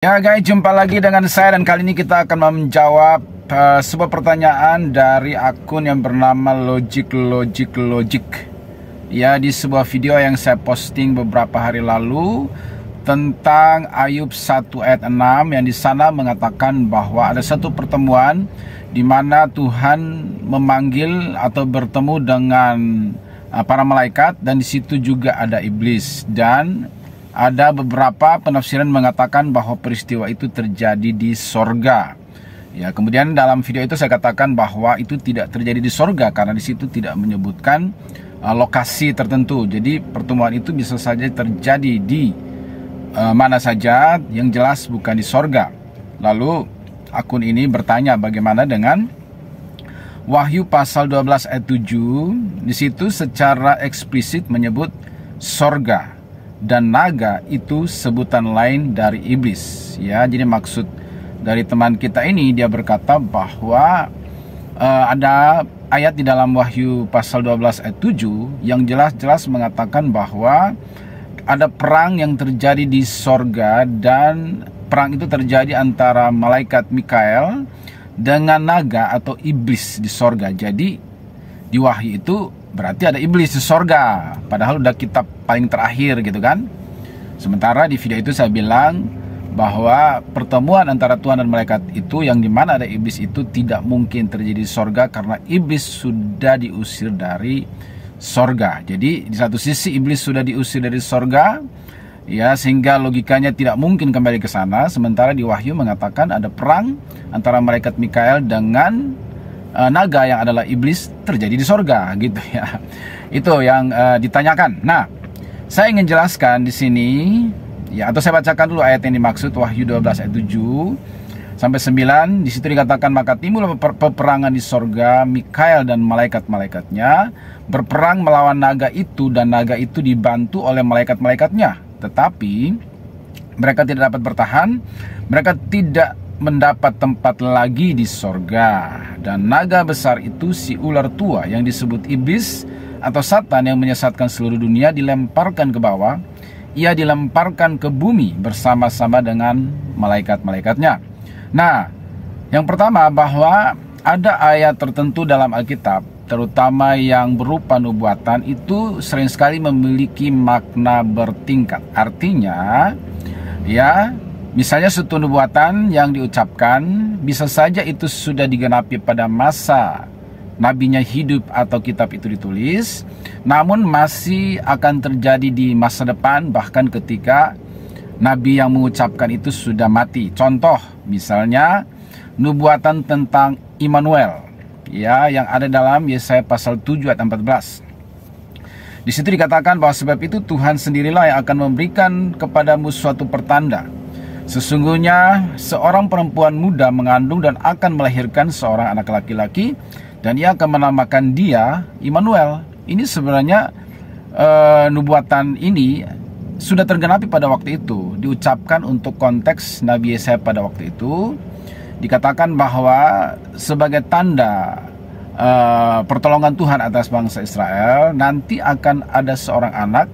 Ya guys, jumpa lagi dengan saya dan kali ini kita akan menjawab sebuah pertanyaan dari akun yang bernama Logic. Ya, di sebuah video yang saya posting beberapa hari lalu tentang Ayub 1 ayat 6 yang di sana mengatakan bahwa ada satu pertemuan di mana Tuhan memanggil atau bertemu dengan para malaikat, dan di situ juga ada iblis, dan ada beberapa penafsiran mengatakan bahwa peristiwa itu terjadi di sorga. Ya, kemudian dalam video itu saya katakan bahwa itu tidak terjadi di sorga karena di situ tidak menyebutkan lokasi tertentu. Jadi pertemuan itu bisa saja terjadi di mana saja, yang jelas bukan di sorga. Lalu akun ini bertanya bagaimana dengan Wahyu pasal 12 ayat 7. Di situ secara eksplisit menyebut sorga. Dan naga itu sebutan lain dari iblis. Ya, jadi maksud dari teman kita ini, dia berkata bahwa ada ayat di dalam Wahyu pasal 12 ayat 7 yang jelas-jelas mengatakan bahwa ada perang yang terjadi di sorga, dan perang itu terjadi antara malaikat Mikael dengan naga atau iblis di sorga. Jadi di Wahyu itu berarti ada iblis di sorga, padahal udah kitab paling terakhir gitu kan. Sementara di video itu saya bilang bahwa pertemuan antara Tuhan dan malaikat itu yang dimana ada iblis itu tidak mungkin terjadi di sorga karena iblis sudah diusir dari sorga. Jadi di satu sisi iblis sudah diusir dari sorga, ya, sehingga logikanya tidak mungkin kembali ke sana. Sementara di Wahyu mengatakan ada perang antara malaikat Mikael dengan naga yang adalah iblis terjadi di sorga, gitu ya. Itu yang ditanyakan. Nah, saya ingin jelaskan di sini, ya, atau saya bacakan dulu ayat yang dimaksud, Wahyu 12 ayat 7 sampai 9. Di situ dikatakan, maka timbul peperangan di sorga, Mikael dan malaikat-malaikatnya berperang melawan naga itu, dan naga itu dibantu oleh malaikat-malaikatnya. Tetapi mereka tidak dapat bertahan, mereka tidak mendapat tempat lagi di sorga. Dan naga besar itu, si ular tua yang disebut iblis atau Satan yang menyesatkan seluruh dunia, dilemparkan ke bawah. Ia dilemparkan ke bumi bersama-sama dengan malaikat-malaikatnya. Nah, yang pertama bahwa ada ayat tertentu dalam Alkitab, terutama yang berupa nubuatan, itu sering sekali memiliki makna bertingkat. Artinya, ya, misalnya suatu nubuatan yang diucapkan bisa saja itu sudah digenapi pada masa nabinya hidup atau kitab itu ditulis, namun masih akan terjadi di masa depan, bahkan ketika nabi yang mengucapkan itu sudah mati. Contoh, misalnya nubuatan tentang Immanuel, ya, yang ada dalam Yesaya pasal 7 ayat 14. Di situ dikatakan bahwa sebab itu Tuhan sendirilah yang akan memberikan kepadamu suatu pertanda. Sesungguhnya seorang perempuan muda mengandung dan akan melahirkan seorang anak laki-laki, dan ia akan menamakan dia Immanuel. Ini sebenarnya nubuatan ini sudah tergenapi pada waktu itu, diucapkan untuk konteks Nabi Yesaya pada waktu itu. Dikatakan bahwa sebagai tanda pertolongan Tuhan atas bangsa Israel, nanti akan ada seorang anak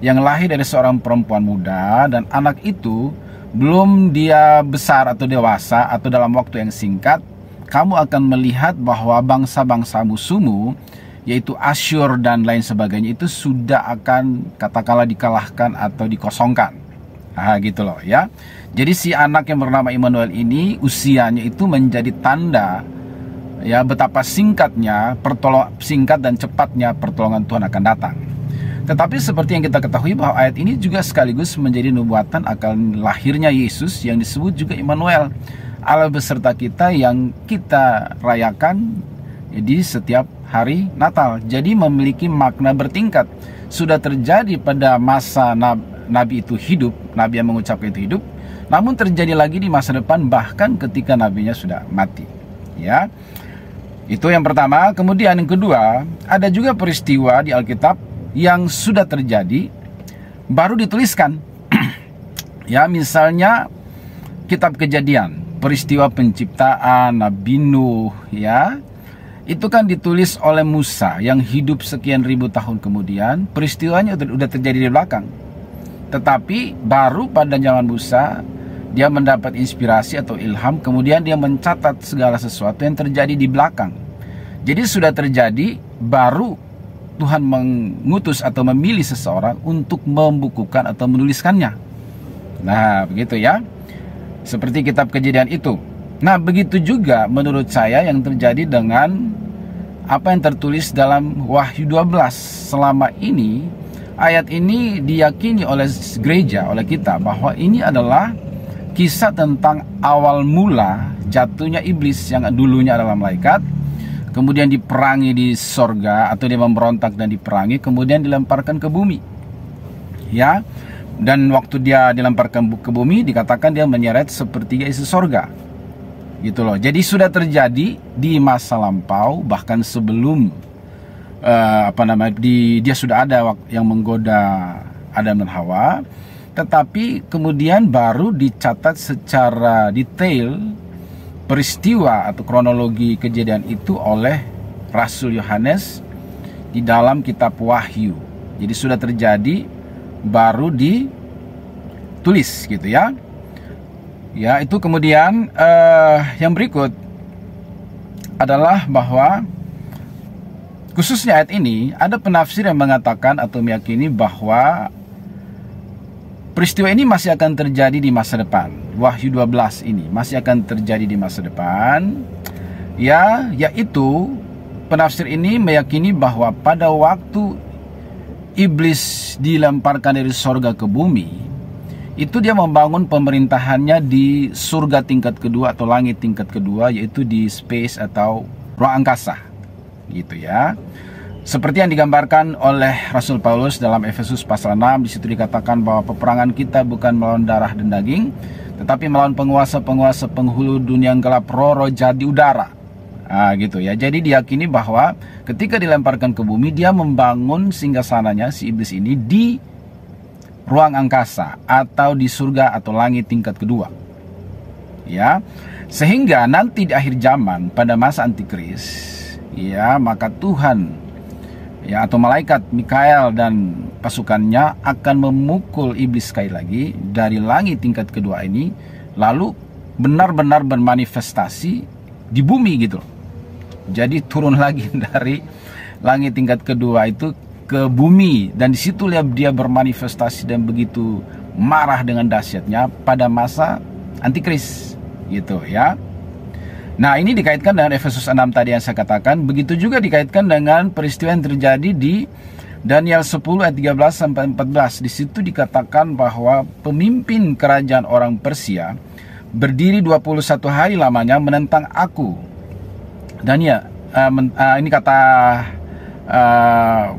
yang lahir dari seorang perempuan muda, dan anak itu belum dia besar atau dewasa atau dalam waktu yang singkat, kamu akan melihat bahwa bangsa-bangsa musuhmu, yaitu Asyur dan lain sebagainya, itu sudah akan katakanlah dikalahkan atau dikosongkan. Nah, gitu loh ya. Jadi si anak yang bernama Immanuel ini usianya itu menjadi tanda, ya, betapa singkat dan cepatnya pertolongan Tuhan akan datang. Tetapi seperti yang kita ketahui bahwa ayat ini juga sekaligus menjadi nubuatan akan lahirnya Yesus yang disebut juga Immanuel, Allah beserta kita, yang kita rayakan di setiap hari Natal. Jadi memiliki makna bertingkat. Sudah terjadi pada masa Nabi itu hidup, Nabi yang mengucapkan itu hidup, namun terjadi lagi di masa depan, bahkan ketika nabinya sudah mati. Ya, itu yang pertama. Kemudian yang kedua, ada juga peristiwa di Alkitab yang sudah terjadi, baru dituliskan. Ya, misalnya kitab Kejadian, peristiwa penciptaan Nabi Nuh, ya, itu kan ditulis oleh Musa yang hidup sekian ribu tahun kemudian. Peristiwanya sudah terjadi di belakang. Tetapi baru pada zaman Musa dia mendapat inspirasi atau ilham, kemudian dia mencatat segala sesuatu yang terjadi di belakang. Jadi sudah terjadi, baru Tuhan mengutus atau memilih seseorang untuk membukukan atau menuliskannya. Nah, begitu ya. Seperti kitab Kejadian itu. Nah, begitu juga menurut saya yang terjadi dengan apa yang tertulis dalam Wahyu 12. Selama ini, ayat ini diyakini oleh gereja, oleh kita, bahwa ini adalah kisah tentang awal mula jatuhnya iblis yang dulunya adalah malaikat, kemudian diperangi di sorga, atau dia memberontak dan diperangi, kemudian dilemparkan ke bumi. Ya, dan waktu dia dilemparkan ke bumi, dikatakan dia menyeret sepertiga isi sorga. Gitu loh. Jadi sudah terjadi di masa lampau, bahkan sebelum dia sudah ada yang menggoda Adam dan Hawa. Tetapi kemudian baru dicatat secara detail peristiwa atau kronologi kejadian itu oleh Rasul Yohanes di dalam kitab Wahyu. Jadi sudah terjadi, baru ditulis gitu ya. Ya, itu kemudian yang berikut adalah bahwa khususnya ayat ini ada penafsir yang mengatakan atau meyakini bahwa peristiwa ini masih akan terjadi di masa depan. Wahyu 12 ini masih akan terjadi di masa depan. Ya, yaitu penafsir ini meyakini bahwa pada waktu iblis dilemparkan dari sorga ke bumi, itu dia membangun pemerintahannya di surga tingkat kedua atau langit tingkat kedua, yaitu di space atau ruang angkasa. Gitu ya. Seperti yang digambarkan oleh Rasul Paulus dalam Efesus pasal 6, di situ dikatakan bahwa peperangan kita bukan melawan darah dan daging, tetapi melawan penguasa-penguasa penghulu dunia yang gelap, roh-roh jahat di udara. Nah, gitu ya. Jadi diyakini bahwa ketika dilemparkan ke bumi, dia membangun singgasananya si iblis ini di ruang angkasa atau di surga atau langit tingkat kedua. Ya. Sehingga nanti di akhir zaman pada masa antikris, ya, maka Tuhan, ya, atau malaikat Mikael dan pasukannya akan memukul iblis sekali lagi dari langit tingkat kedua ini, lalu benar-benar bermanifestasi di bumi gitu. Jadi turun lagi dari langit tingkat kedua itu ke bumi, dan disitu dia bermanifestasi dan begitu marah dengan dahsyatnya pada masa antikris gitu ya. Nah, ini dikaitkan dengan Efesus 6 tadi yang saya katakan. Begitu juga dikaitkan dengan peristiwa yang terjadi di Daniel 10 ayat 13 sampai 14. Di situ dikatakan bahwa pemimpin kerajaan orang Persia berdiri 21 hari lamanya menentang aku. Daniel, ini kata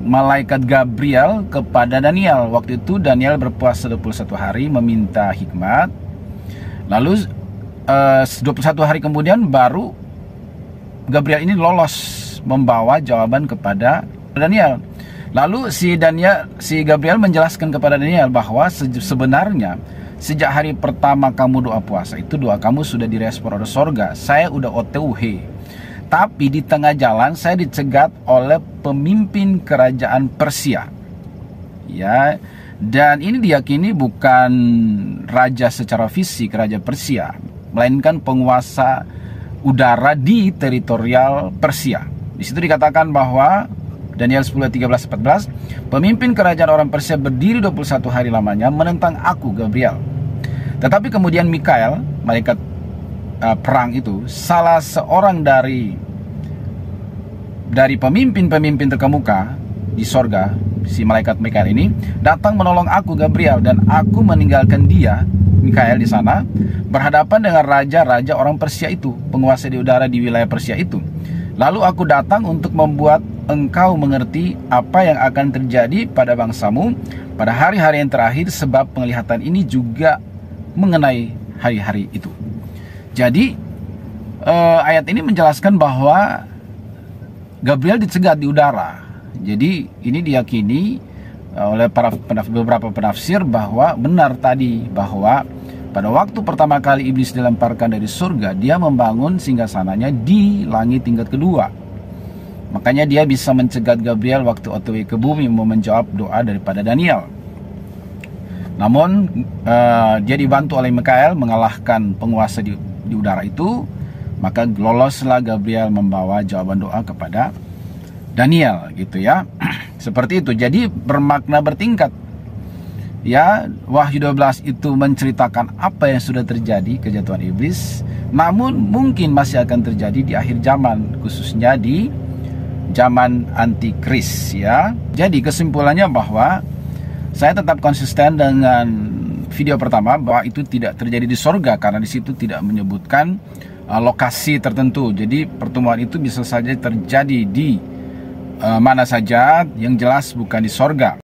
malaikat Gabriel kepada Daniel. Waktu itu Daniel berpuasa 21 hari meminta hikmat. Lalu 21 hari kemudian baru Gabriel ini lolos membawa jawaban kepada Daniel. Lalu si Gabriel menjelaskan kepada Daniel bahwa sebenarnya sejak hari pertama kamu doa puasa itu, doa kamu sudah direspon oleh sorga. Saya udah OTW. Tapi di tengah jalan saya dicegat oleh pemimpin kerajaan Persia. Ya, dan ini diyakini bukan raja secara fisik, raja Persia, melainkan penguasa udara di teritorial Persia. Di situ dikatakan bahwa Daniel 10, 13, 14, pemimpin kerajaan orang Persia berdiri 21 hari lamanya menentang aku, Gabriel. Tetapi kemudian Mikael, malaikat perang itu, salah seorang dari pemimpin-pemimpin terkemuka di sorga, si malaikat Mikael ini datang menolong aku, Gabriel, dan aku meninggalkan dia, Mikael, di sana berhadapan dengan raja-raja orang Persia itu, penguasa di udara di wilayah Persia itu. Lalu aku datang untuk membuat engkau mengerti apa yang akan terjadi pada bangsamu pada hari-hari yang terakhir, sebab penglihatan ini juga mengenai hari-hari itu. Jadi ayat ini menjelaskan bahwa Gabriel dicegat di udara. Jadi ini diyakini oleh beberapa penafsir bahwa benar tadi, bahwa pada waktu pertama kali iblis dilemparkan dari surga, dia membangun singgasananya di langit tingkat kedua. Makanya dia bisa mencegat Gabriel waktu OTW ke bumi mau menjawab doa daripada Daniel. Namun dia dibantu oleh Mikael mengalahkan penguasa di udara itu, maka loloslah Gabriel membawa jawaban doa kepada Daniel, gitu ya. Seperti itu. Jadi bermakna bertingkat. Ya, Wahyu 12 itu menceritakan apa yang sudah terjadi, kejatuhan iblis, namun mungkin masih akan terjadi di akhir zaman, khususnya di zaman antikris, ya. Jadi kesimpulannya bahwa saya tetap konsisten dengan video pertama bahwa itu tidak terjadi di sorga, karena di situ tidak menyebutkan lokasi tertentu. Jadi pertemuan itu bisa saja terjadi di mana saja, yang jelas bukan di sorga.